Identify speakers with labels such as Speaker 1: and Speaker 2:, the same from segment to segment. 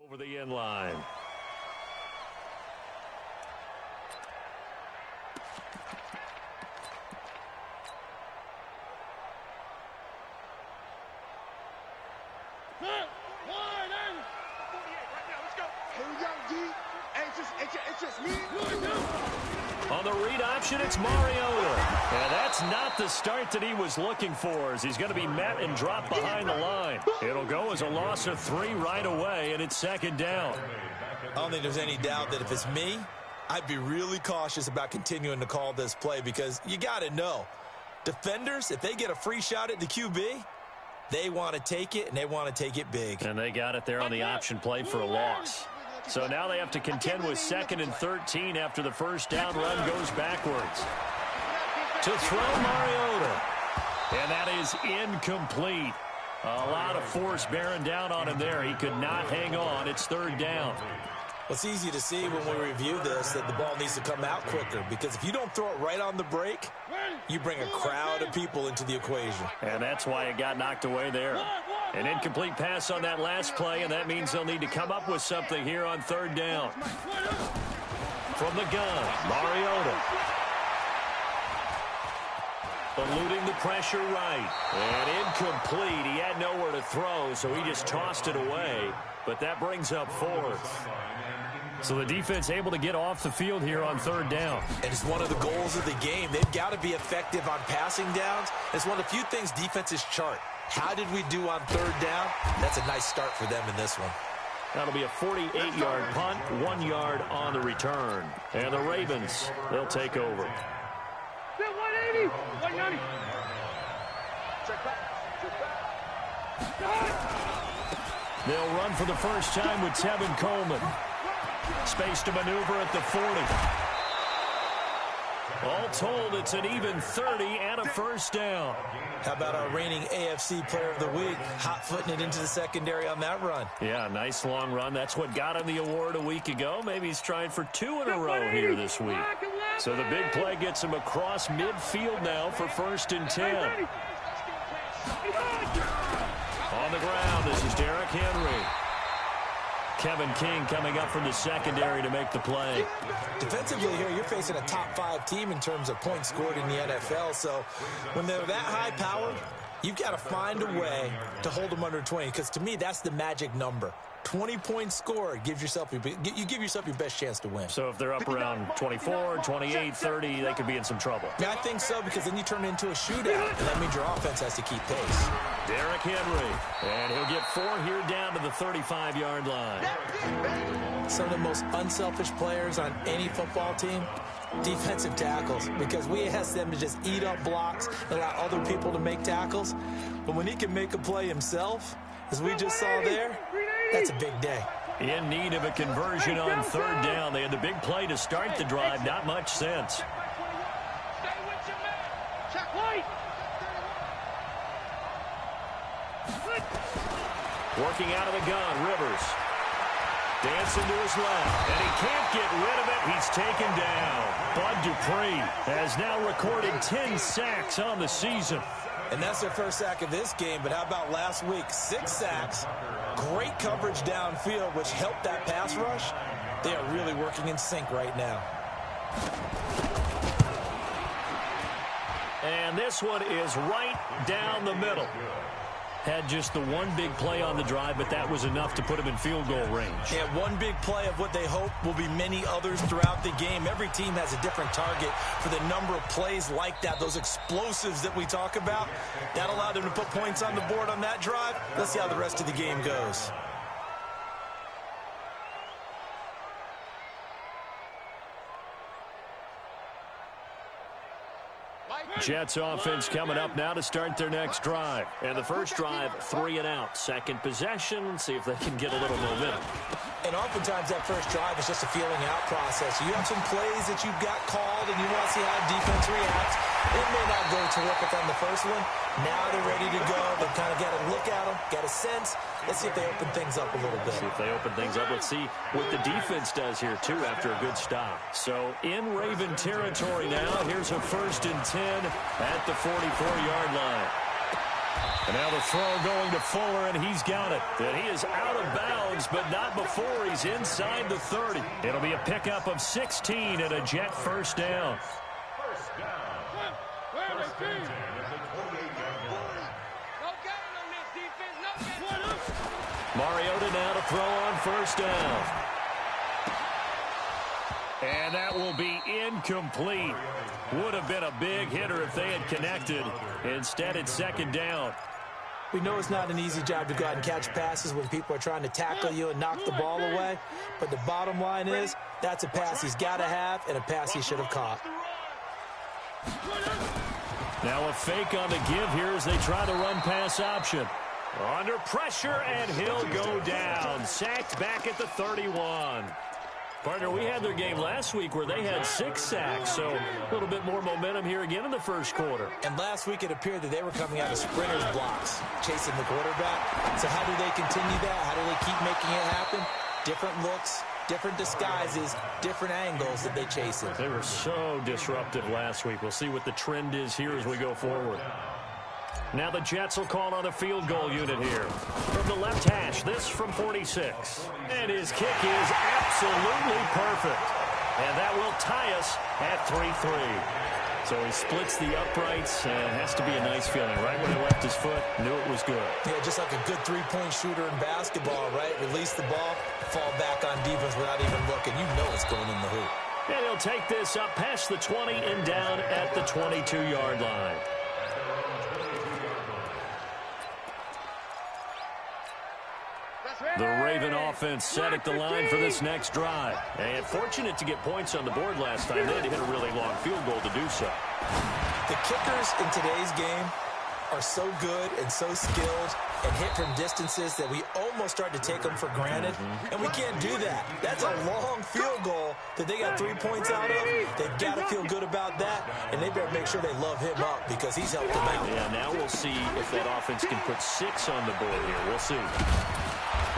Speaker 1: Over the end line. On the read option, it's Mariota. And that's not the start that he was looking for, as he's going to be met and dropped behind the line. It'll go as a loss of 3 right away, and it's second down.
Speaker 2: I don't think there's any doubt that if it's me, I'd be really cautious about continuing to call this play, because you got to know, defenders, if they get a free shot at the QB, they want to take it, and they want to take it big.
Speaker 1: And they got it there on the option play for a loss. So now they have to contend with 2nd and 13 after the first down run goes backwards. To throw Mariota. And that is incomplete. A lot of force bearing down on him there. He could not hang on. It's 3rd down.
Speaker 2: Well, it's easy to see when we review this that the ball needs to come out quicker, because if you don't throw it right on the break, you bring a crowd of people into the equation.
Speaker 1: And that's why it got knocked away there. An incomplete pass on that last play, and that means they'll need to come up with something here on 3rd down. From the gun, Mariota. Eluding the pressure right. And incomplete. He had nowhere to throw, so he just tossed it away. But that brings up 4th. So the defense able to get off the field here on 3rd down.
Speaker 2: And it's one of the goals of the game. They've got to be effective on passing downs. It's one of the few things defenses chart. How did we do on 3rd down? That's a nice start for them in this one.
Speaker 1: That'll be a 48-yard punt, 1 yard on the return. And the Ravens, they'll take over.
Speaker 3: 180, 190. Check back.
Speaker 1: They'll run for the first time with Tevin Coleman. Space to maneuver at the 40. All told, it's an even 30 and a first down.
Speaker 2: How about our reigning AFC Player of the Week, hot-footing it into the secondary on that run?
Speaker 1: Yeah, nice long run. That's what got him the award a week ago. Maybe he's trying for 2 in a row here this week. So the big play gets him across midfield now for 1st and 10. On the ground, this is Derrick Henry. Kevin King coming up from the secondary to make the play.
Speaker 2: Defensively here, you're facing a top 5 team in terms of points scored in the NFL. So when they're that high powered, you've got to find a way to hold them under 20. Because to me, that's the magic number. 20 points scored, you give yourself your best chance to win.
Speaker 1: So if they're up around 24, 28, 30, they could be in some trouble.
Speaker 2: Yeah, I think so, because then you turn it into a shootout, and that means your offense has to keep pace.
Speaker 1: Derrick Henry, and he'll get 4 here down to the 35-yard line.
Speaker 2: Some of the most unselfish players on any football team, defensive tackles, because we ask them to just eat up blocks and allow other people to make tackles. But when he can make a play himself, as we just saw there, that's a big day.
Speaker 1: In need of a conversion on 3rd down. They had the big play to start the drive. Not much sense. Working out of the gun, Rivers. Dancing to his left, and he can't get rid of it. He's taken down. Bud Dupree has now recorded 10 sacks on the season.
Speaker 2: And that's their first sack of this game, but how about last week? 6 sacks, great coverage downfield, which helped that pass rush. They are really working in sync right now.
Speaker 1: And this one is right down the middle. Had just the one big play on the drive, but that was enough to put him in field goal range.
Speaker 2: Yeah, one big play of what they hope will be many others throughout the game. Every team has a different target for the number of plays like that, those explosives that we talk about. That allowed them to put points on the board on that drive. Let's see how the rest of the game goes.
Speaker 1: Jets offense coming up now to start their next drive. And the first drive, 3 and out. Second possession, see if they can get a little momentum.
Speaker 2: And oftentimes that first drive is just a feeling out process. You have some plays that you've got called and you want to see how defense reacts. It may not go terrific on the first one. Now they're ready to go. They've kind of got a look at them, got a sense. Let's see if they open things up a little bit.
Speaker 1: See if they open things up. Let's see what the defense does here, too, after a good stop. So in Raven territory now. Here's a 1st and 10 at the 44-yard line. And now the throw going to Fuller, and he's got it. And he is out of bounds, but not before he's inside the 30. It'll be a pickup of 16 and a Jet first down. Mariota now to throw on first down. And that will be incomplete. Would have been a big hitter if they had connected. Instead, it's second down.
Speaker 2: We know it's not an easy job to go out and catch passes when people are trying to tackle you and knock the ball away. But the bottom line is, that's a pass he's got to have and a pass he should have caught.
Speaker 1: Now a fake on the give here as they try the run-pass option. Under pressure, and he'll go down. Sacked back at the 31. Partner, we had their game last week where they had 6 sacks, so a little bit more momentum here again in the first quarter.
Speaker 2: And last week it appeared that they were coming out of sprinters blocks, chasing the quarterback. So how do they continue that? How do they keep making it happen? Different looks, different disguises, different angles that they chase it.
Speaker 1: They were so disruptive last week. We'll see what the trend is here as we go forward. Now the Jets will call on a field goal unit here. From the left hash, this from 46. And his kick is absolutely perfect. And that will tie us at 3-3. So he splits the uprights, and it has to be a nice feeling. Right when he left his foot, knew it was good.
Speaker 2: Yeah, just like a good three-point shooter in basketball, right? Release the ball, fall back on defense without even looking. You know it's going in the hoop.
Speaker 1: And he'll take this up past the 20 and down at the 22-yard line. The Raven offense set at the line for this next drive. And fortunate to get points on the board last time. They had to hit a really long field goal to do so.
Speaker 2: The kickers in today's game are so good and so skilled and hit from distances that we almost start to take them for granted. And we can't do that. That's a long field goal that they got 3 points out of. They've got to feel good about that, and they better make sure they love him up because he's helped them out.
Speaker 1: Yeah, now we'll see if that offense can put 6 on the board here. We'll see.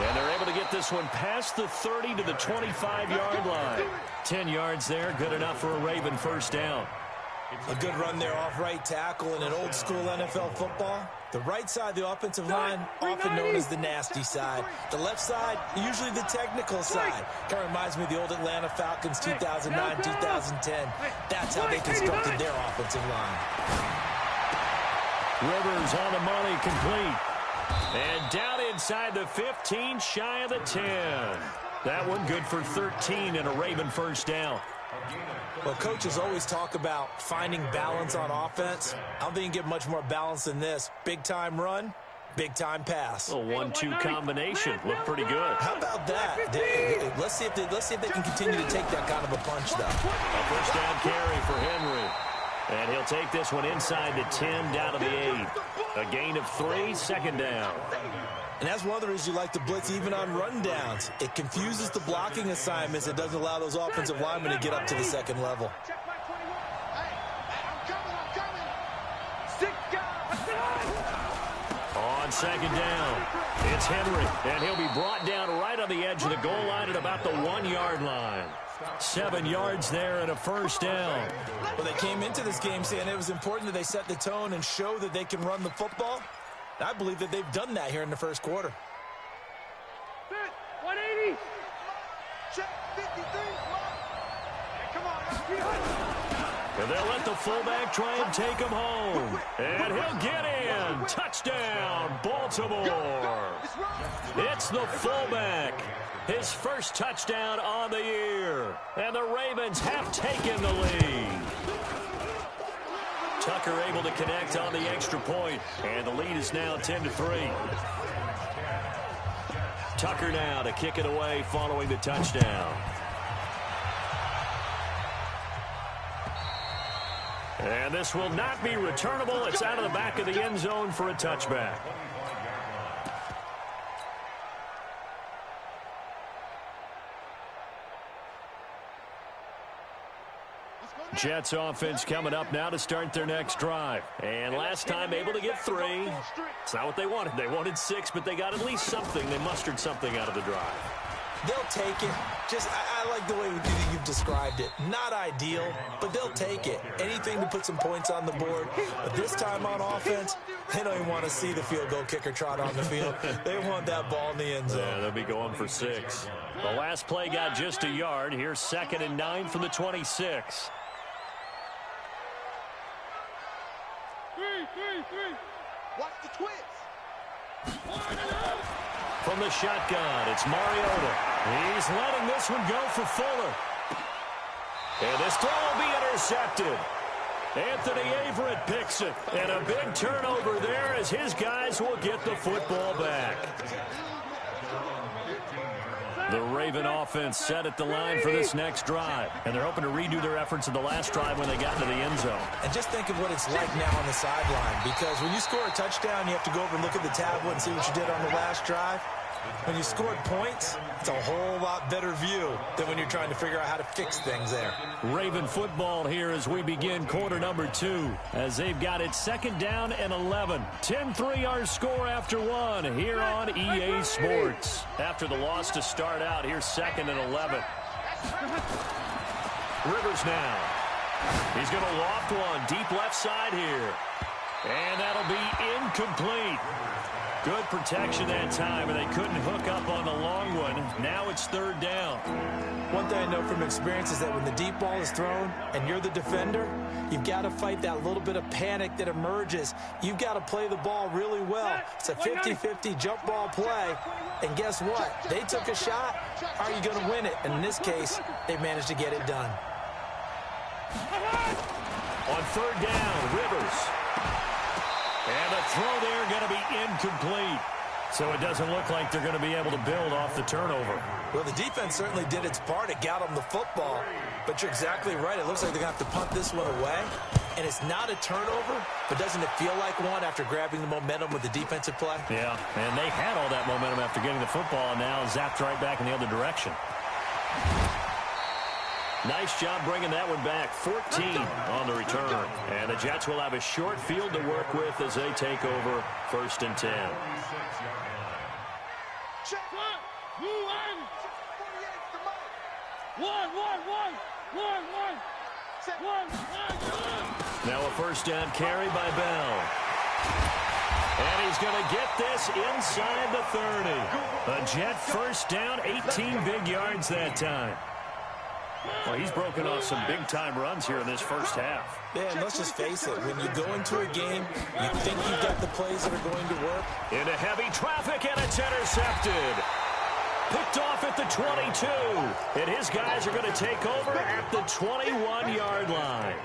Speaker 1: And they're able to get this one past the 30 to the 25-yard line. 10 yards there, good enough for a Raven first down.
Speaker 2: A good run there off right tackle in an old-school NFL football. The right side of the offensive line, often known as the nasty side. The left side, usually the technical side. Kind of reminds me of the old Atlanta Falcons 2009, 2010. That's how they constructed their offensive line.
Speaker 1: Rivers on the money, complete. And down inside the 15, shy of the 10. That one good for 13 and a Raven first down.
Speaker 2: Well, coaches always talk about finding balance on offense. I don't think you can get much more balance than this. Big-time run, big-time pass.
Speaker 1: A 1-2 combination. Looked pretty good.
Speaker 2: How about that? Let's see if they can continue to take that kind of a punch, though.
Speaker 1: A first down carry for Henry. And he'll take this one inside the 10, down to the 8. A gain of 3, second down.
Speaker 2: And that's one of the reasons you like to blitz even on rundowns. It confuses the blocking assignments. It doesn't allow those offensive linemen to get up to the second level.
Speaker 1: On second down, it's Henry. And he'll be brought down right on the edge of the goal line at about the 1-yard line. 7 yards there and a first down.
Speaker 2: Well, they came into this game saying it was important that they set the tone and show that they can run the football. I believe that they've done that here in the first quarter.
Speaker 3: 180. Check 53. Come on.
Speaker 1: And they'll let the fullback try and take him home. And he'll get in. Touchdown, Baltimore. It's the fullback. His first touchdown on the year. And the Ravens have taken the lead. Tucker able to connect on the extra point, and the lead is now 10-3. Tucker now to kick it away following the touchdown. And this will not be returnable. It's out of the back of the end zone for a touchback. Jets offense coming up now to start their next drive. And last time able to get 3. It's not what they wanted. They wanted 6, but they got at least something. They mustered something out of the drive.
Speaker 2: They'll take it. I like the way you've described it. Not ideal, but they'll take it. Anything to put some points on the board. But this time on offense, they don't even want to see the field goal kicker trot on the field. They want that ball in the end zone.
Speaker 1: Yeah, they'll be going for 6. The last play got just a yard. Here's 2nd and 9 from the 26.
Speaker 3: Watch the twist.
Speaker 1: From the shotgun, it's Mariota. He's letting this one go for Fuller. And this throw will be intercepted. Anthony Averett picks it. And a big turnover there as his guys will get the football back. The Raven offense set at the line for this next drive. And they're hoping to redo their efforts in the last drive when they got into the end zone.
Speaker 2: And just think of what it's like now on the sideline. Because when you score a touchdown, you have to go over and look at the tablet and see what you did on the last drive. When you scored points, it's a whole lot better view than when you're trying to figure out how to fix things there.
Speaker 1: Raven football here as we begin quarter number 2. As they've got it 2nd down and 11. 10-3 our score after 1 here on EA Sports. After the loss to start out, here's 2nd and 11. Rivers now. He's going to loft one deep left side here. And that'll be incomplete. Good protection that time, and they couldn't hook up on the long one. Now it's 3rd down.
Speaker 2: One thing I know from experience is that when the deep ball is thrown and you're the defender, you've got to fight that little bit of panic that emerges. You've got to play the ball really well. It's a 50-50 jump ball play, and guess what? They took a shot. Are you going to win it? And in this case, they managed to get it done.
Speaker 1: On 3rd down, Rivers. And the throw there going to be incomplete. So it doesn't look like they're going to be able to build off the turnover.
Speaker 2: Well, the defense certainly did its part. It got them the football. But you're exactly right. It looks like they're going to have to punt this one away. And it's not a turnover, but doesn't it feel like one after grabbing the momentum with the defensive play?
Speaker 1: Yeah, and they had all that momentum after getting the football, and now zapped right back in the other direction. Nice job bringing that one back. 14 on the return. And the Jets will have a short field to work with as they take over 1st and 10. Now a 1st down carry by Bell. And he's going to get this inside the 30. A Jet 1st down, 18 big yards that time. Well, he's broken off some big-time runs here in this first half.
Speaker 2: Yeah, and let's just face it. When you go into a game, you think you've got the plays that are going to work.
Speaker 1: Into heavy traffic, and it's intercepted. Picked off at the 22. And his guys are going to take over at the 21-yard line.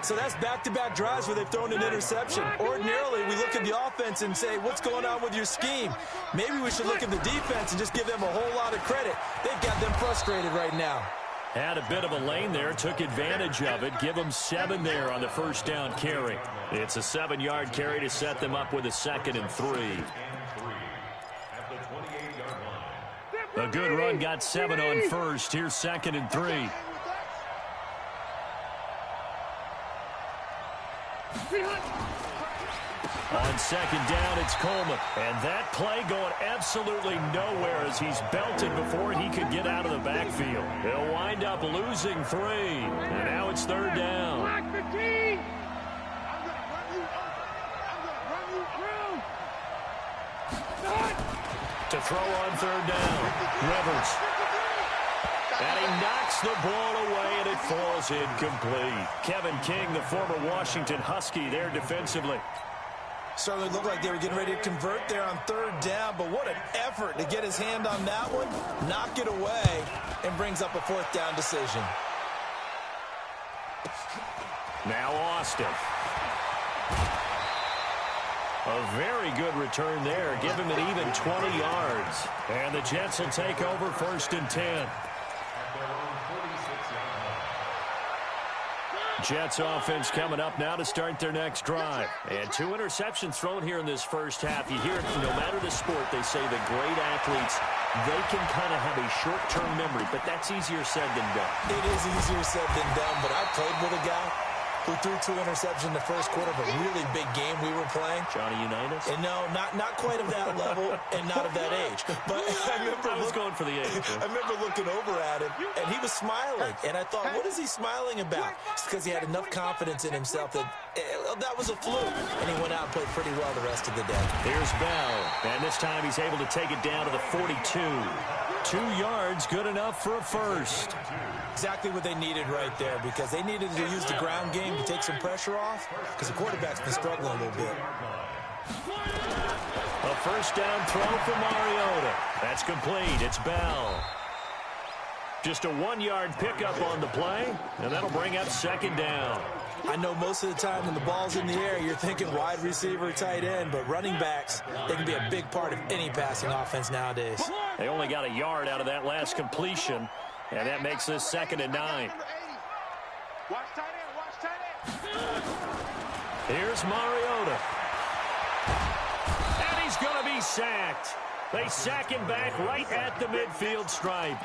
Speaker 2: So that's back-to-back drives where they've thrown an interception. Ordinarily, we look at the offense and say, what's going on with your scheme? Maybe we should look at the defense and just give them a whole lot of credit. They've got them frustrated right now.
Speaker 1: Had a bit of a lane there, took advantage of it. Give them 7 there on the 1st down carry. It's a 7-yard carry to set them up with a 2nd and 3. A good run got 7 on 1st. Here's 2nd and 3. On 2nd down, it's Coleman. And that play going absolutely nowhere as he's belted before he could get out of the backfield. He'll wind up losing 3. And now it's 3rd down. To throw on 3rd down. Rivers. And he knocks the ball away, and it falls incomplete. Kevin King, the former Washington Husky, there defensively.
Speaker 2: Certainly looked like they were getting ready to convert there on 3rd down, but what an effort to get his hand on that one, knock it away, and brings up a 4th down decision.
Speaker 1: Now Austin. A very good return there. Give him an even 20 yards. And the Jets will take over 1st and 10. Jets offense coming up now to start their next drive. And 2 interceptions thrown here in this first half. You hear it, no matter the sport, they say the great athletes, they can kind of have a short-term memory, but that's easier said than done.
Speaker 2: It is easier said than done, but I played with a guy who threw 2 interceptions in the first quarter of a really big game we were playing.
Speaker 1: Johnny Unitas?
Speaker 2: And no, not quite of that level and not of that age. But I
Speaker 1: was going for the age.
Speaker 2: I remember looking over at him, and he was smiling. And I thought, what is he smiling about? It's because he had enough confidence in himself that that was a fluke. And he went out and played pretty well the rest of the day.
Speaker 1: Here's Bell. And this time he's able to take it down to the 42. 2 yards, good enough for a first.
Speaker 2: Exactly what they needed right there, because they needed to use the ground game to take some pressure off, because the quarterback's been struggling a little bit.
Speaker 1: A first down throw for Mariota. That's complete. It's Bell. Just a 1-yard pickup on the play, and that'll bring up second down.
Speaker 2: I know most of the time when the ball's in the air, you're thinking wide receiver, tight end, but running backs, they can be a big part of any passing offense nowadays.
Speaker 1: They only got a yard out of that last completion, and that makes this 2nd and 9.
Speaker 3: Watch tight end.
Speaker 1: Here's Mariota. And he's going to be sacked. They sack him back right at the midfield stripe.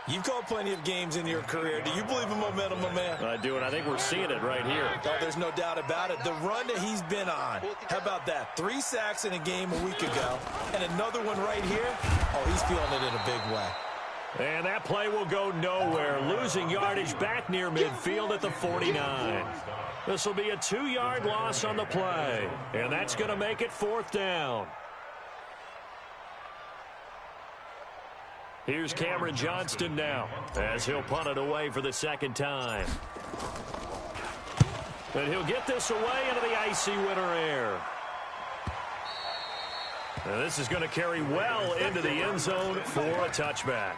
Speaker 2: You've called plenty of games in your career. Do you believe in momentum, my man?
Speaker 1: I do, and I think we're seeing it right here.
Speaker 2: Oh, there's no doubt about it. The run that he's been on. How about that? 3 sacks in a game a week ago, and another one right here. Oh, he's feeling it in a big way.
Speaker 1: And that play will go nowhere. Losing yardage back near midfield at the 49. This will be a 2-yard loss on the play, and that's going to make it 4th down. Here's Cameron Johnston now as he'll punt it away for the 2nd time. And he'll get this away into the icy winter air. And this is going to carry well into the end zone for a touchback.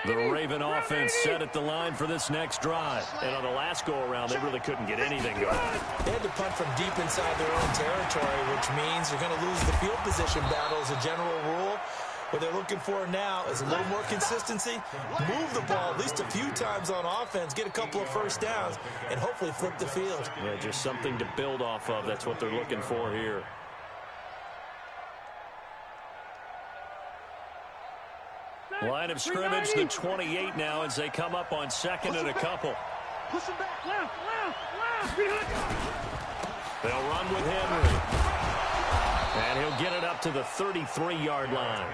Speaker 1: The Raven offense set at the line for this next drive. And on the last go-around, they really couldn't get anything going.
Speaker 2: They had to punt from deep inside their own territory, which means they're going to lose the field position battle as a general rule. What they're looking for now is a little more consistency, move the ball at least a few times on offense, get a couple of first downs, and hopefully flip the field.
Speaker 1: Yeah, just something to build off of. That's what they're looking for here. Line of scrimmage, the 28 now as they come up on 2nd and a couple.
Speaker 3: Push him back. Left.
Speaker 1: They'll run with Henry. And he'll get it up to the 33-yard line.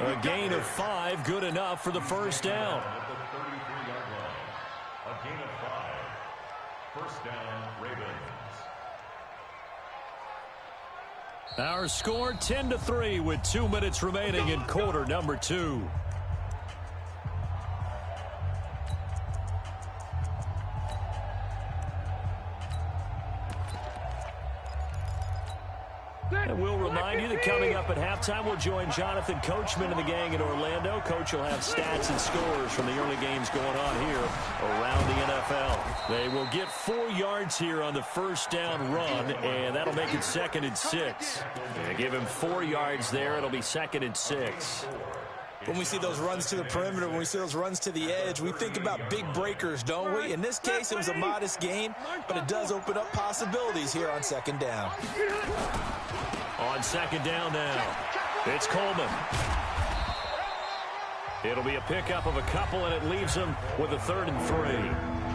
Speaker 1: A gain of 5, good enough for the first down.
Speaker 4: A gain of 5. First down, Ravens.
Speaker 1: Our score 10-3 with 2 minutes remaining in quarter number 2. And we'll remind you that coming up at halftime, we'll join Jonathan Coachman and the gang in Orlando. Coach will have stats and scores from the early games going on here around the NFL. They will get 4 yards here on the first down run, and that'll make it 2nd and 6. They give him 4 yards there. It'll be 2nd and 6.
Speaker 2: When we see those runs to the perimeter, when we see those runs to the edge, we think about big breakers, don't we? In this case, it was a modest gain, but it does open up possibilities here on 2nd down.
Speaker 1: On 2nd down now, it's Coleman. It'll be a pickup of a couple, and it leaves them with a 3rd and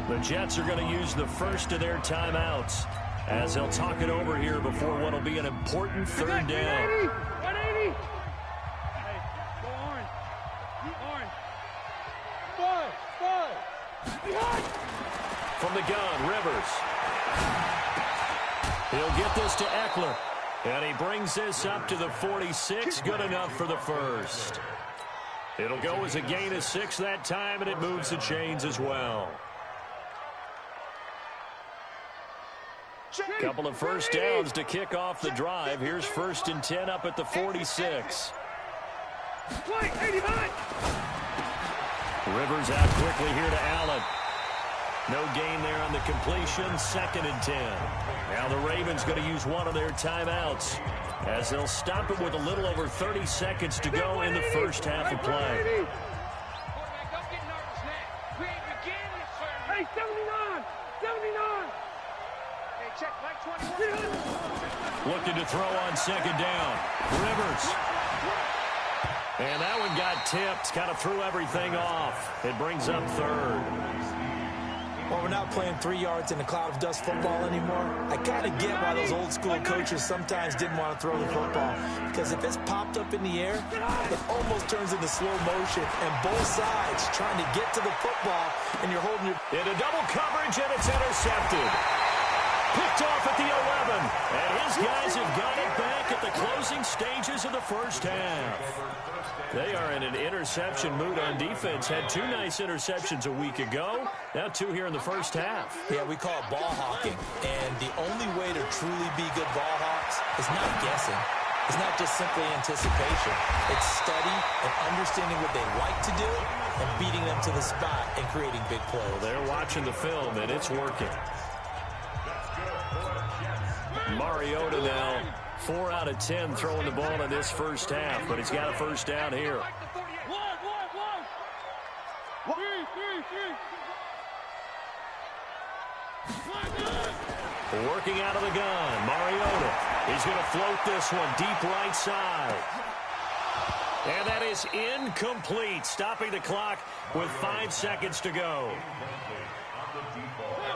Speaker 1: 3. The Jets are going to use the first of their timeouts as they'll talk it over here before what will be an important 3rd down.
Speaker 3: 180.
Speaker 1: From the gun, Rivers. He'll get this to Eckler. And he brings this up to the 46. Good enough for the first. It'll go as a gain of 6 that time, and it moves the chains as well. Couple of first downs to kick off the drive. Here's 1st and 10 up at the 46. Rivers out quickly here to Allen. No gain there on the completion. 2nd and 10. Now the Ravens going to use one of their timeouts as they'll stop it with a little over 30 seconds to go in the first half of play.
Speaker 3: Hey, 79! 79! Hey, check, like 21.
Speaker 1: Looking to throw on 2nd down. Rivers. And that one got tipped, kind of threw everything off. It brings up third.
Speaker 2: Well, we're not playing 3 yards in a cloud of dust football anymore. I kind of get why those old school coaches sometimes didn't want to throw the football. Because if it's popped up in the air, it almost turns into slow motion. And both sides trying to get to the football, and you're holding your...
Speaker 1: Into double coverage, and it's intercepted. Picked off at the 11. And his guys have got it back at the closing stages of the first half. They are in an interception mood on defense. Had 2 nice interceptions a week ago. Now 2 here in the first half.
Speaker 2: Yeah, we call it ball hawking. And the only way to truly be good ball hawks is not guessing. It's not just simply anticipation. It's study and understanding what they like to do and beating them to the spot and creating big plays.
Speaker 1: Well, they're watching the film, and it's working. Mariota now 4 out of 10 throwing the ball in this first half, but he's got a first down here. Working out of the gun, Mariota. He's going to float this one deep right side. And that is incomplete, stopping the clock with 5 seconds to go.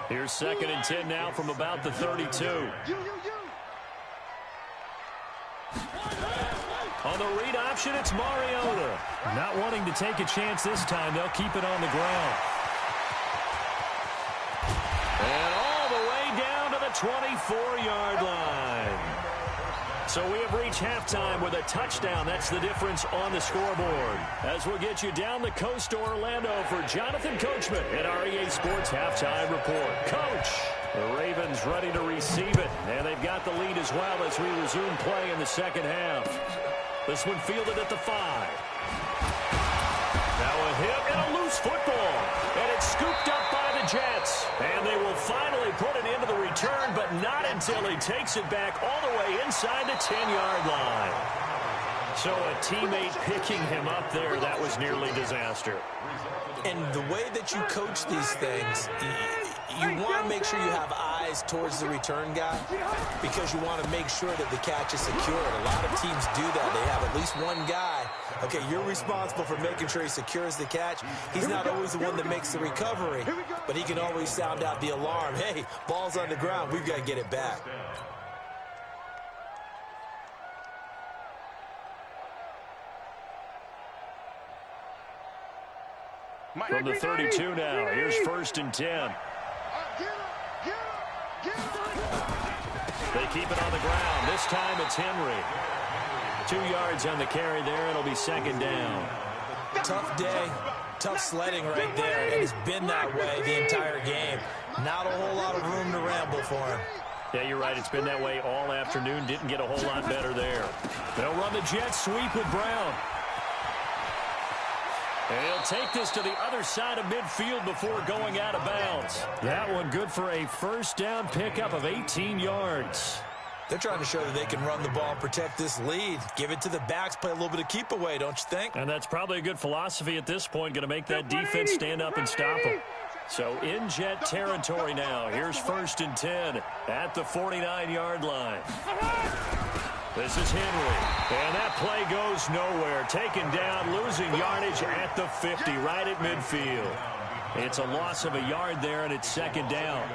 Speaker 1: Here's 2nd and 10 now from about the 32. On the read option, it's Mariota. Not wanting to take a chance this time, they'll keep it on the ground. And all the way down to the 24-yard line. So we have reached halftime with a touchdown. That's the difference on the scoreboard. As we'll get you down the coast to Orlando for Jonathan Coachman at our EA Sports Halftime Report. Coach, the Ravens ready to receive it, and they've got the lead as well as we resume play in the second half. This one fielded at the 5. Now a hit and a loose football, and it's scooped up by the Jets. And they will finally put it into the return, but not until he takes it back all the way inside the 10-yard line. So a teammate picking him up there, that was nearly disaster.
Speaker 2: And the way that you coach these things, you want to make sure you have eyes towards the return guy because you want to make sure that the catch is secured. A lot of teams do that. They have at least one guy. Okay, you're responsible for making sure he secures the catch. He's not always the one that makes the recovery, but he can always sound out the alarm. Hey, ball's on the ground. We've got to get it back.
Speaker 1: From the 32 now, here's 1st and 10. They keep it on the ground. This time it's Henry. 2 yards on the carry there. It'll be 2nd down.
Speaker 2: Tough day, tough sledding right there, and it's been that way the entire game. Not a whole lot of room to ramble for him.
Speaker 1: Yeah, you're right. It's been that way all afternoon. Didn't get a whole lot better there. They'll run the jet sweep with Brown. And he'll take this to the other side of midfield before going out of bounds. That one good for a first down pickup of 18 yards.
Speaker 2: They're trying to show that they can run the ball and protect this lead. Give it to the backs, play a little bit of keep away, don't you think?
Speaker 1: And that's probably a good philosophy at this point, going to make that defense stand up and stop them. So in jet territory now. Here's 1st and 10 at the 49-yard line. This is Henry, and that play goes nowhere. Taken down, losing yardage at the 50, right at midfield. It's a loss of a yard there, and it's 2nd down.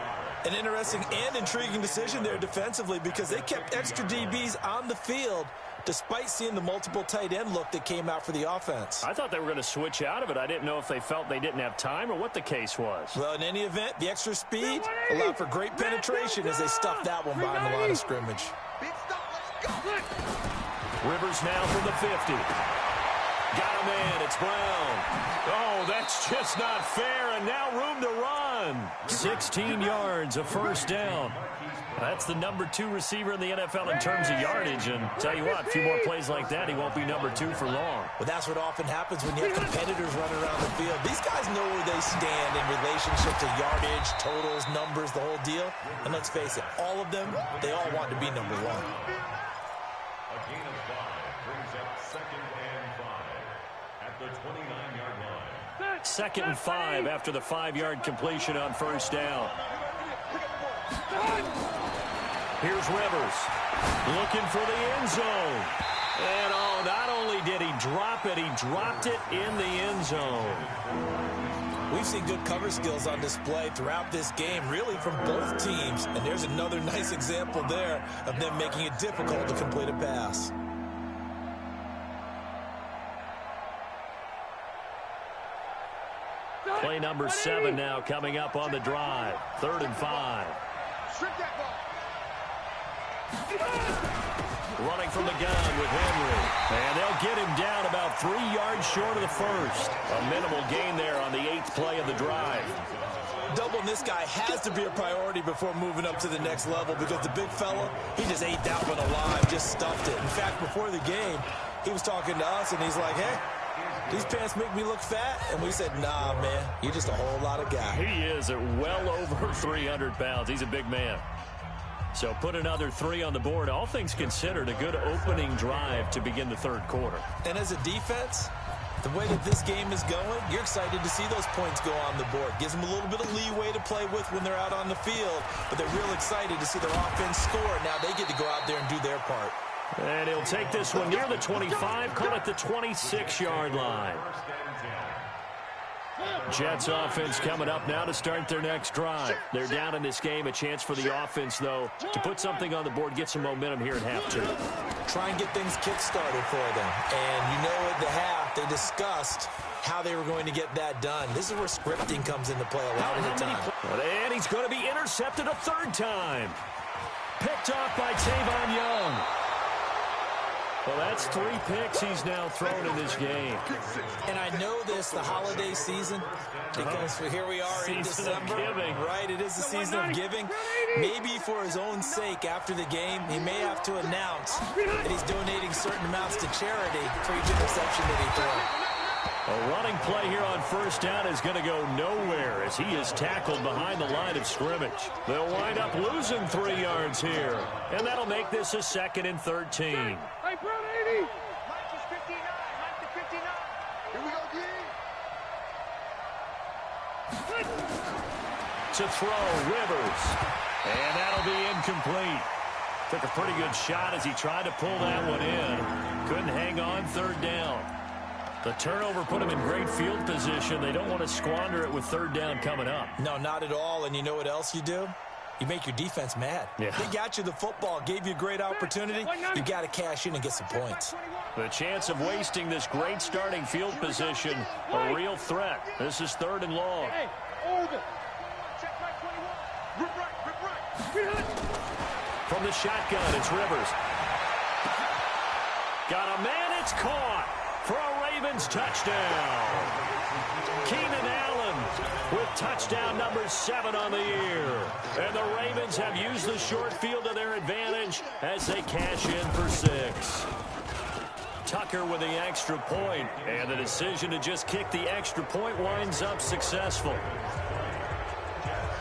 Speaker 2: An interesting and intriguing decision there defensively because they kept extra DBs on the field despite seeing the multiple tight end look that came out for the offense.
Speaker 1: I thought they were going to switch out of it. I didn't know if they felt they didn't have time or what the case was.
Speaker 2: Well, in any event, the extra speed allowed for great penetration as they stuffed that one behind the line of scrimmage.
Speaker 1: Rivers now from the 50. Got a man. It's Brown. Oh, that's just not fair, and now room to run. 16 yards, a first down. That's the number 2 receiver in the NFL in terms of yardage, and tell you what, a few more plays like that, he won't be number 2 for long.
Speaker 2: Well, that's what often happens when you have competitors running around the field. These guys know where they stand in relationship to yardage, totals, numbers, the whole deal. And let's face it, all of them, they all want to be number 1.
Speaker 4: A gain of 5 brings up 2nd and 5 at the 29-yard line.
Speaker 1: 2nd and 5 after the 5-yard completion on first down. Here's Rivers looking for the end zone. And oh, not only did he drop it, he dropped it in the end zone.
Speaker 2: We've seen good cover skills on display throughout this game, really from both teams. And there's another nice example there of them making it difficult to complete a pass.
Speaker 1: Play number 7 now coming up on the drive. 3rd and 5. Running from the gun with Henry. And they'll get him down about 3 yards short of the first. A minimal gain there on the 8th play of the drive.
Speaker 2: Doubling this guy has to be a priority before moving up to the next level because the big fella, he just ate that one alive, just stuffed it. In fact, before the game, he was talking to us, and he's like, hey, these pants make me look fat? And we said, nah, man, you're just a whole lot of guy.
Speaker 1: He is at well over 300 pounds. He's a big man. So put another 3 on the board. All things considered, a good opening drive to begin the 3rd quarter.
Speaker 2: And as a defense, the way that this game is going, you're excited to see those points go on the board. Gives them a little bit of leeway to play with when they're out on the field, but they're real excited to see their offense score. Now they get to go out there and do their part.
Speaker 1: And he'll take this one near the 25, call it the 26-yard line. Jets offense coming up now to start their next drive. They're down in this game. A chance for the offense, though, to put something on the board, get some momentum here at half 2.
Speaker 2: Try and get things kick-started for them. And you know at the half, they discussed how they were going to get that done. This is where scripting comes into play a lot of the time.
Speaker 1: And he's going to be intercepted a 3rd time. Picked off by Tavon Young. Well, that's 3 picks he's now thrown in this game.
Speaker 2: And I know this, the holiday season, because here we are in December. Right, it is the season of giving. Maybe for his own sake, after the game, he may have to announce that he's donating certain amounts to charity for each interception that he throws.
Speaker 1: A running play here on 1st down is going to go nowhere as he is tackled behind the line of scrimmage. They'll wind up losing 3 yards here, and that'll make this a 2nd and 13.
Speaker 3: Hey, Brown 80. Mike is 59. Mike to 59. Here we go, D.
Speaker 1: To throw, Rivers. And that'll be incomplete. Took a pretty good shot as he tried to pull that one in. Couldn't hang on 3rd down. The turnover put him in great field position. They don't want to squander it with 3rd down coming up.
Speaker 2: No, not at all. And you know what else you do? You make your defense mad.
Speaker 1: Yeah.
Speaker 2: They got you the football, gave you a great opportunity. You got to cash in and get some points.
Speaker 1: The chance of wasting this great starting field position, a real threat. This is 3rd and long.
Speaker 3: Hey, over. Check my 21. Rip right.
Speaker 1: From the shotgun, it's Rivers. Got a man, it's caught for a Ravens touchdown. Keenan Allen with touchdown number 7 on the year. And the Ravens have used the short field to their advantage as they cash in for 6. Tucker with the extra point, and the decision to just kick the extra point winds up successful.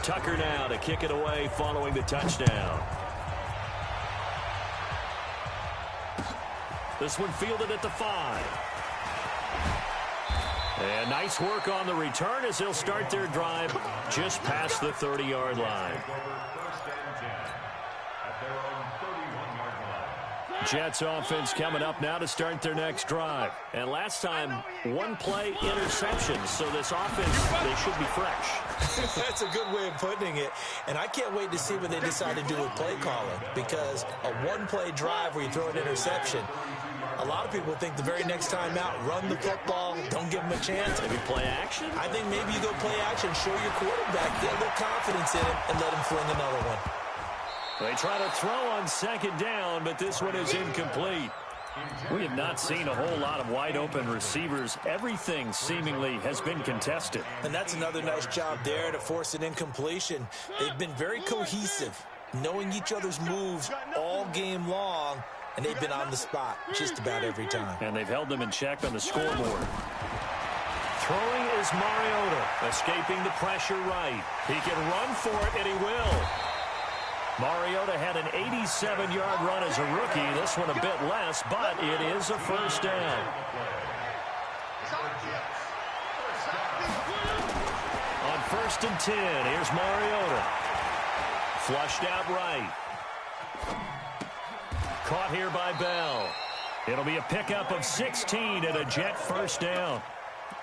Speaker 1: Tucker now to kick it away following the touchdown. This one fielded at the 5. And nice work on the return as they'll start their drive just past the 30-yard line. Jets offense coming up now to start their next drive. And last time, 1-play interception. So this offense, they should be fresh.
Speaker 2: That's a good way of putting it. And I can't wait to see what they decide to do with play calling. Because a 1-play drive where you throw an interception, a lot of people think the very next time out, run the football, don't give them a chance.
Speaker 1: Maybe play action?
Speaker 2: I think maybe you go play action, show your quarterback, get a little confidence in him, and let him fling another one.
Speaker 1: They try to throw on 2nd down, but this one is incomplete. We have not seen a whole lot of wide-open receivers. Everything seemingly has been contested.
Speaker 2: And that's another nice job there to force an incompletion. They've been very cohesive, knowing each other's moves all game long, and they've been on the spot just about every time.
Speaker 1: And they've held them in check on the scoreboard. Throwing is Mariota, escaping the pressure right. He can run for it, and he will. Mariota had an 87-yard run as a rookie. This one a bit less, but it is a 1st down. On 1st and 10, here's Mariota. Flushed out right. Caught here by Bell. It'll be a pickup of 16 and a Jet first down.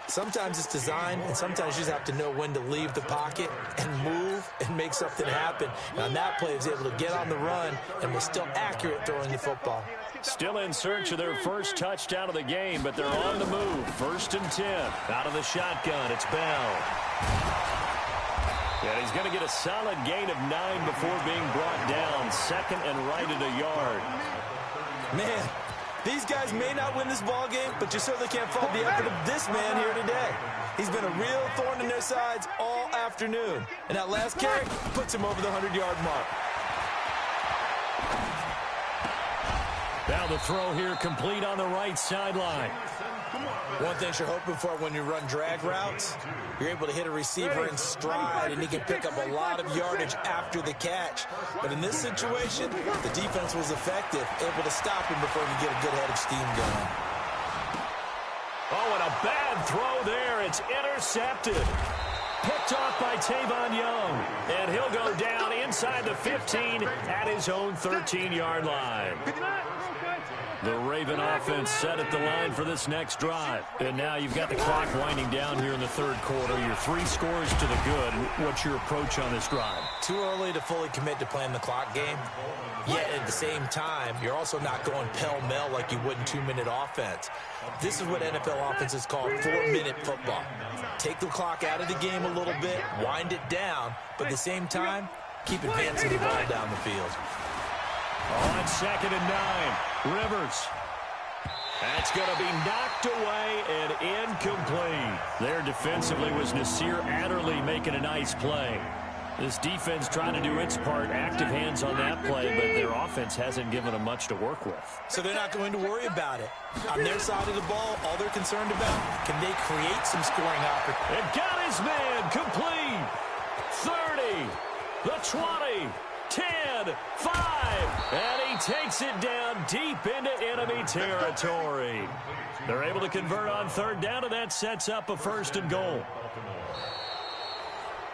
Speaker 2: Sometimes it's design, and sometimes you just have to know when to leave the pocket and move and make something happen. And on that play, he was able to get on the run and was still accurate throwing the football.
Speaker 1: Still in search of their first touchdown of the game, but they're on the move. 1st and 10. Out of the shotgun, it's Bell. And he's going to get a solid gain of 9 before being brought down. 2nd and right at a yard.
Speaker 2: Man, these guys may not win this ball game, but you certainly can't fault the effort of this man here today. He's been a real thorn in their sides all afternoon. And that last carry puts him over the 100-yard mark.
Speaker 1: Now the throw here complete on the right sideline.
Speaker 2: One thing you're hoping for when you run drag routes, you're able to hit a receiver in stride, and he can pick up a lot of yardage after the catch. But in this situation, the defense was effective, able to stop him before he could get a good head of steam going.
Speaker 1: Oh, and a bad throw there. It's intercepted. Picked off by Tavon Young. And he'll go down inside the 15 at his own 13-yard line. The Raven offense set at the line for this next drive. And now you've got the clock winding down here in the 3rd quarter. You're 3 scores to the good. What's your approach on this drive?
Speaker 2: Too early to fully commit to playing the clock game. Yet at the same time, you're also not going pell-mell like you would in 2-minute offense. This is what NFL offenses call 4-minute football. Take the clock out of the game a little bit, wind it down, but at the same time, keep advancing the ball down the field.
Speaker 1: On 2nd and 9, Rivers. That's going to be knocked away and incomplete. There defensively was Nasir Adderley making a nice play. This defense trying to do its part, active hands on that play, but their offense hasn't given them much to work with.
Speaker 2: So they're not going to worry about it. On their side of the ball, all they're concerned about, can they create some scoring opportunities?
Speaker 1: And got his man complete. 30, the 20, 10, 5, and he takes it down deep into enemy territory. They're able to convert on 3rd down, and that sets up a 1st and goal.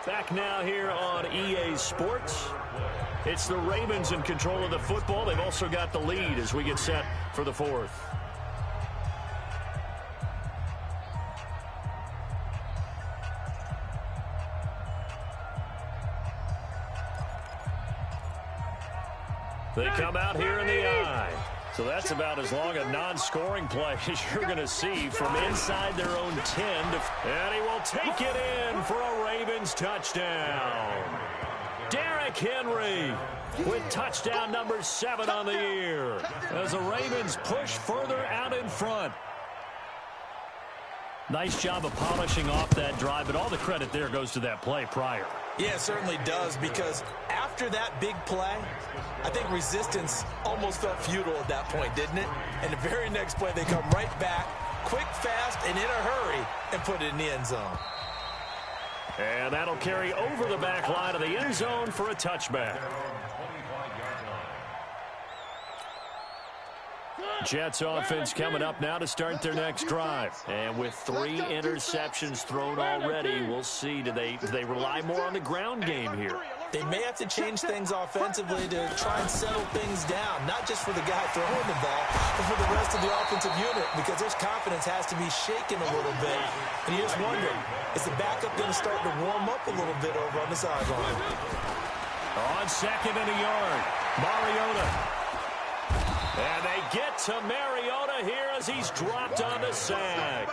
Speaker 1: Back now here on EA Sports. It's the Ravens in control of the football. They've also got the lead as we get set for the 4th. They come out here in the I. So that's about as long a non-scoring play as you're going to see from inside their own 10. And he will take it in for a Ravens touchdown. Derrick Henry with touchdown number 7 on the year as the Ravens push further out in front. Nice job of polishing off that drive, but all the credit there goes to that play prior.
Speaker 2: Yeah, it certainly does, because after that big play, I think resistance almost felt futile at that point, didn't it? And the very next play, they come right back, quick, fast, and in a hurry, and put it in the end zone.
Speaker 1: And that'll carry over the back line of the end zone for a touchback. Jets offense coming up now to start their next drive. And with 3 interceptions thrown already, we'll see, do they rely more on the ground game here?
Speaker 2: They may have to change things offensively to try and settle things down, not just for the guy throwing the ball, but for the rest of the offensive unit, because their confidence has to be shaken a little bit. And you're just wondering, is the backup going to start to warm up a little bit over on the sideline?
Speaker 1: On 2nd and a yard, Mariota. And they get to Mariota here as he's dropped on the sack.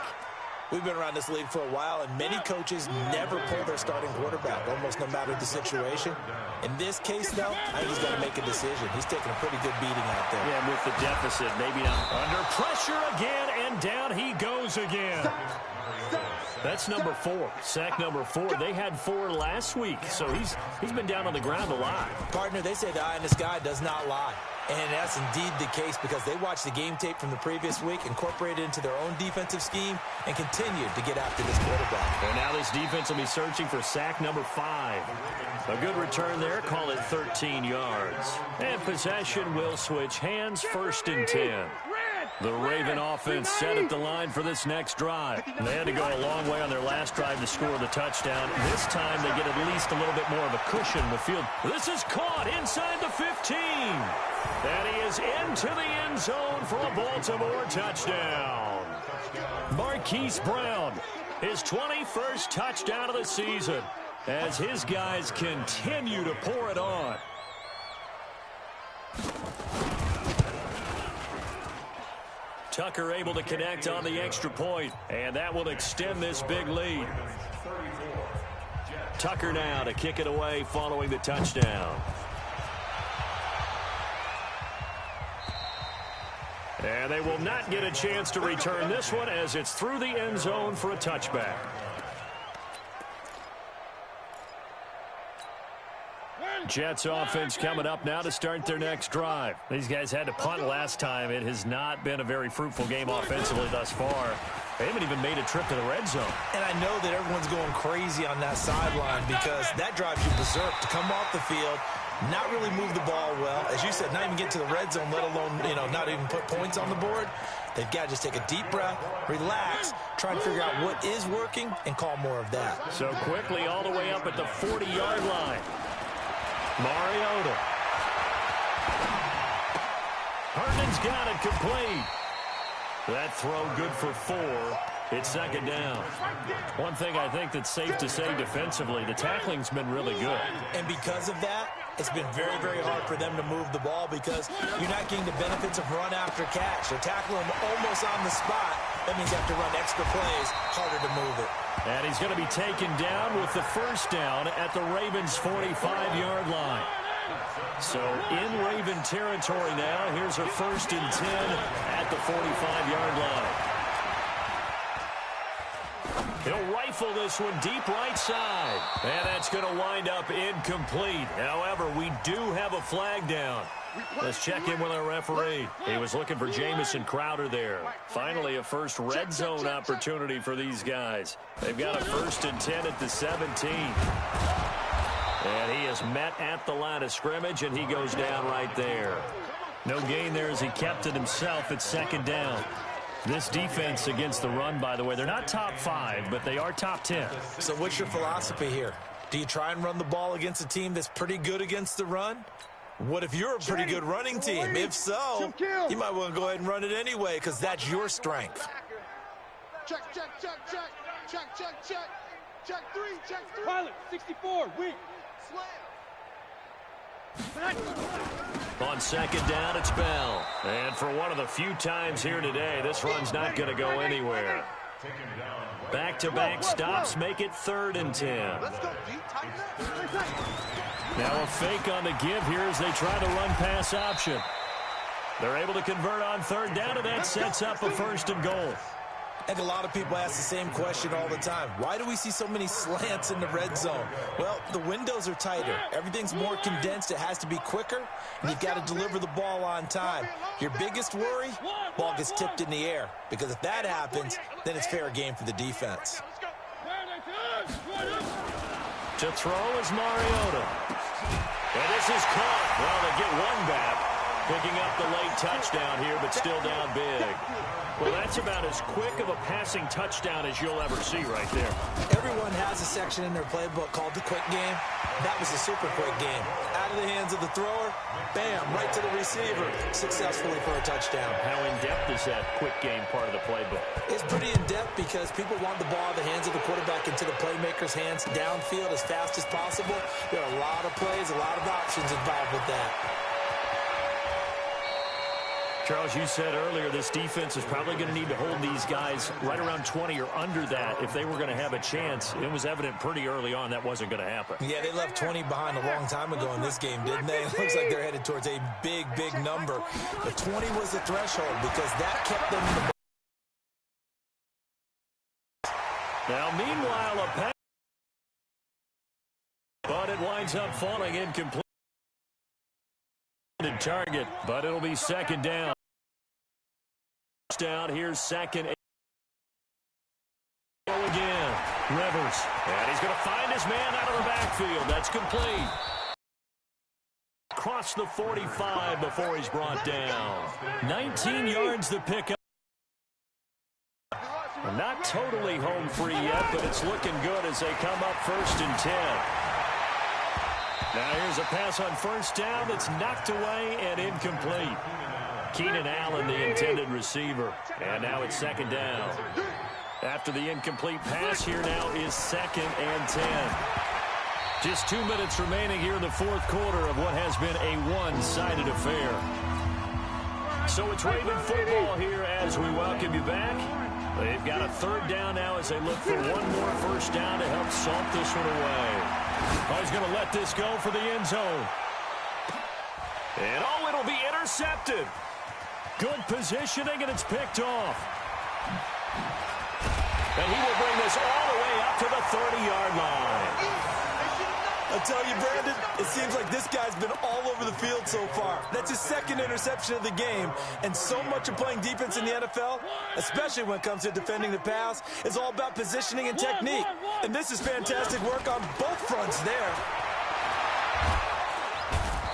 Speaker 2: We've been around this league for a while, and many coaches never pull their starting quarterback, almost no matter the situation. In this case, though, I think he's got to make a decision. He's taking a pretty good beating out there.
Speaker 1: Yeah, with the deficit, maybe not. Under pressure again, and down he goes again. That's number 4, sack number 4. They had 4 last week, so he's been down on the ground a lot.
Speaker 2: Partner, they say the eye in the sky does not lie. And that's indeed the case, because they watched the game tape from the previous week, incorporated it into their own defensive scheme, and continued to get after this quarterback.
Speaker 1: And now this defense will be searching for sack number 5. A good return there, call it 13 yards. And possession will switch hands, 1st and 10. The Raven offense set at the line for this next drive. They had to go a long way on their last drive to score the touchdown. This time they get at least a little bit more of a cushion in the field. This is caught inside the 15. And he is into the end zone for a Baltimore touchdown. Marquise Brown, his 21st touchdown of the season, as his guys continue to pour it on. Tucker able to connect on the extra point, and that will extend this big lead. Tucker now to kick it away following the touchdown. And they will not get a chance to return this one as it's through the end zone for a touchback. Jets offense coming up now to start their next drive. These guys had to punt last time. It has not been a very fruitful game offensively thus far. They haven't even made a trip to the red zone. And I know that everyone's going crazy on that sideline because that drives you berserk to come off the field, not really move the ball well. As you said, not even get to the red zone, let alone, not even put points on the board. They've got to just take a deep breath, relax, try and figure out what is working, and call more of that. So quickly all the way up at the 40-yard line. Mariota. Herndon's got it complete. That throw good for 4. It's second down. One thing I think that's safe to say defensively, the tackling's been really good. And because of that, it's been very, very hard for them to move the ball because you're not getting the benefits of run after catch. They're tackling them almost on the spot. That means you have to run extra plays, harder to move it. And he's going to be taken down with the first down at the Ravens' 45-yard line. So in Raven territory now, here's a 1st and 10 at the 45-yard line. He'll rifle this one deep right side. And that's going to wind up incomplete. However, we do have a flag down. Let's check in with our referee. He was looking for Jamison Crowder there. Finally, a first red zone opportunity for these guys. They've got a 1st and 10 at the 17. And he is met at the line of scrimmage, and he goes down right there. No gain there as he kept it himself at second down. This defense against the run, by the way, they're not top 5, but they are top 10. So what's your philosophy here? Do you try and run the ball against a team that's pretty good against the run? What if you're a pretty good running team? If so, you might want to go ahead and run it anyway because that's your strength.
Speaker 3: Check, check, check, check, check, check, check, check 3, check 3. Pilot, 64, weak.
Speaker 1: On second down, it's Bell. And for one of the few times here today, this run's not going to go anywhere. Back-to-back stops make it 3rd and 10. Now a fake on the give here as they try to run pass option. They're able to convert on 3rd down, and that sets up a 1st and goal. And a lot of people ask the same question all the time. Why do we see so many slants in the red zone? Well, the windows are tighter. Everything's more condensed. It has to be quicker, and you've got to deliver the ball on time. Your biggest worry, ball gets tipped in the air. Because if that happens, then it's fair game for the defense. To throw is Mariota. And this is caught. Well, they get one back. Picking up the late touchdown here, but still down big. Well, that's about as quick of a passing touchdown as you'll ever see right there. Everyone has a section in their playbook called the quick game. That was a super quick game. Out of the hands of the thrower, bam, right to the receiver, successfully for a touchdown. How in-depth is that quick game part of the playbook? It's pretty in-depth because people want the ball in the hands of the quarterback into the playmaker's hands downfield as fast as possible. There are a lot of plays, a lot of options involved with that. Charles, you said earlier this defense is probably going to need to hold these guys right around 20 or under that if they were going to have a chance. It was evident pretty early on that wasn't going to happen. Yeah, they left 20 behind a long time ago in this game, didn't they? It looks like they're headed towards a big, big number. But 20 was the threshold because that kept them in the... Now, meanwhile, a pass. But it winds up falling incomplete. Target, but it'll be second down. Down here's second. Again, Rivers, and he's going to find his man out of the backfield. That's complete. across the 45 before he's brought down. 19 yards to pick up. Not totally home free yet, but it's looking good as they come up 1st and 10. Now here's a pass on 1st down that's knocked away and incomplete. Keenan Allen, the intended receiver. And now it's 2nd down. After the incomplete pass, here now is 2nd and 10. Just 2 minutes remaining here in the 4th quarter of what has been a one-sided affair. So it's Raven football here as we welcome you back. They've got a 3rd down now as they look for one more 1st down to help salt this one away. Oh, he's going to let this go for the end zone. And oh, it'll be intercepted. Good positioning, and it's picked off. And he will bring this all the way up to the 30-yard line.
Speaker 2: I tell you, Brandon, it seems like this guy's been all over the field so far. That's his 2nd interception of the game, and so much of playing defense in the NFL, especially when it comes to defending the pass, is all about positioning and technique. And this is fantastic work on both fronts there.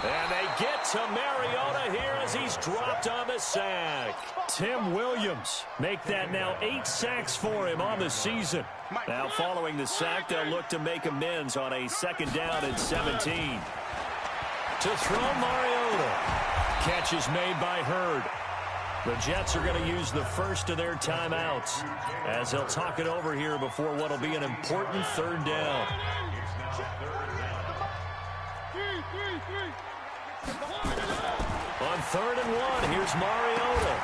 Speaker 1: And they get to Mariota here as he's dropped on the sack. Tim Williams make that now 8 sacks for him on the season. Now following the sack, they'll look to make amends on a 2nd down and 17. To throw Mariota. Catch is made by Hurd. The Jets are going to use the first of their timeouts as they'll talk it over here before what will be an important 3rd down. On 3rd and 1, here's Mariota.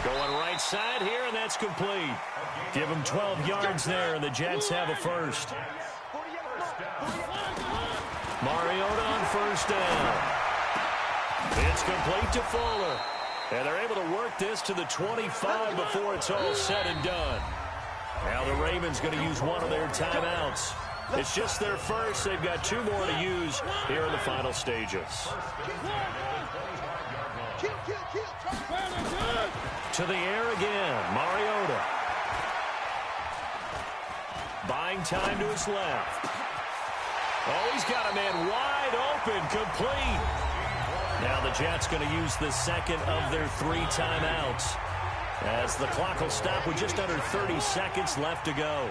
Speaker 1: Going right side here, and that's complete. Give him 12 yards there, and the Jets have a 1st. Mariota on 1st down. It's complete to Fuller. And they're able to work this to the 25 before it's all said and done. Now the Ravens going to use one of their timeouts. It's just their 1st. They've got 2 more to use here in the final stages. To the air again, Mariota. Buying time to his left. Oh, he's got a man wide open, complete. Now the Jets going to use the 2nd of their 3 timeouts as the clock will stop with just under 30 seconds left to go.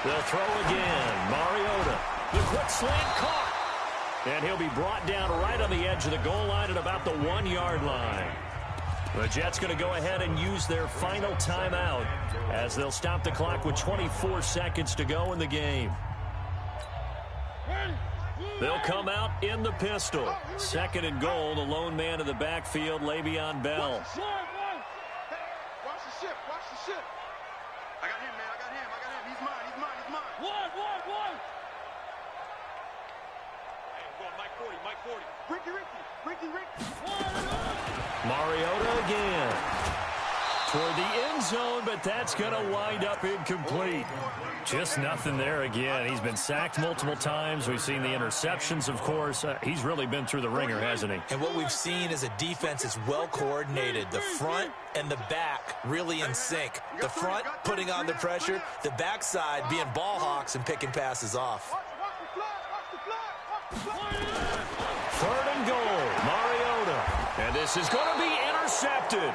Speaker 1: The throw again, Mariota. The quick slant caught. And he'll be brought down right on the edge of the goal line at about the 1-yard line. The Jets going to go ahead and use their final timeout as they'll stop the clock with 24 seconds to go in the game. They'll come out in the pistol. 2nd and goal, the lone man in the backfield, Le'Veon Bell.
Speaker 3: Watch the ship, watch the ship. I got him, man, I got him. He's mine. One. Hey, go on, Mike 40. Ricky.
Speaker 1: Mariota again. Toward the end zone, but that's going to wind up incomplete. Just nothing there again. He's been sacked multiple times. We've seen the interceptions, of course. He's really been through the ringer, hasn't he?
Speaker 2: And what we've seen is a defense is well coordinated. The front and the back really in sync. The front putting on the pressure, the backside being ball hawks and picking passes off.
Speaker 1: 3rd and goal, Mariota. And this is going to be intercepted.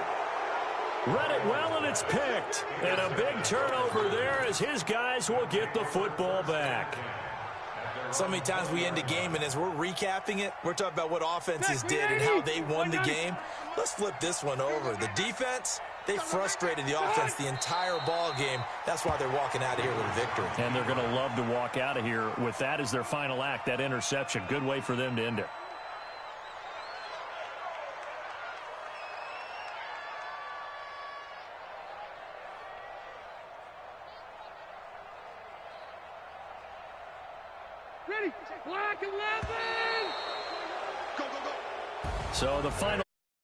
Speaker 1: Read it well, and it's picked. And a big turnover there as his guys will get the football back.
Speaker 2: So many times we end a game, and as we're recapping it, we're talking about what offenses did and how they won the game. Let's flip this one over. The defense, they frustrated the offense the entire ball game. That's why they're walking out of here with a victory.
Speaker 1: And they're going to love to walk out of here with that as their final act, that interception. Good way for them to end it.
Speaker 3: Ready, black 11! Go.
Speaker 1: So the final